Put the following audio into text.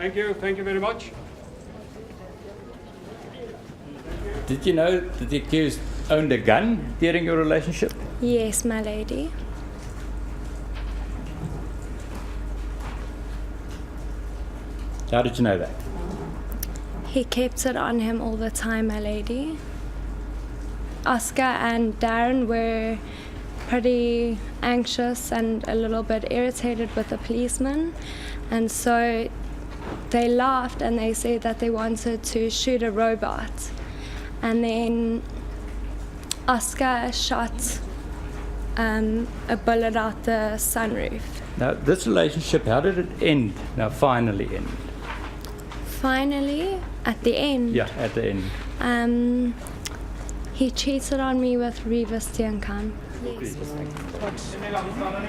Thank you very much. Did you know that the accused owned a gun during your relationship? Yes, my lady. How did you know that? He kept it on him all the time, my lady. Oscar and Darren were pretty anxious and a little bit irritated with the policeman, and so they laughed and they said that they wanted to shoot a robot, and then Oscar shot a bullet out the sunroof. Now, this relationship, how did it end? Now, finally end. Finally, at the end, Yeah, at the end. he cheated on me with Reeva Steenkamp. En el avisado,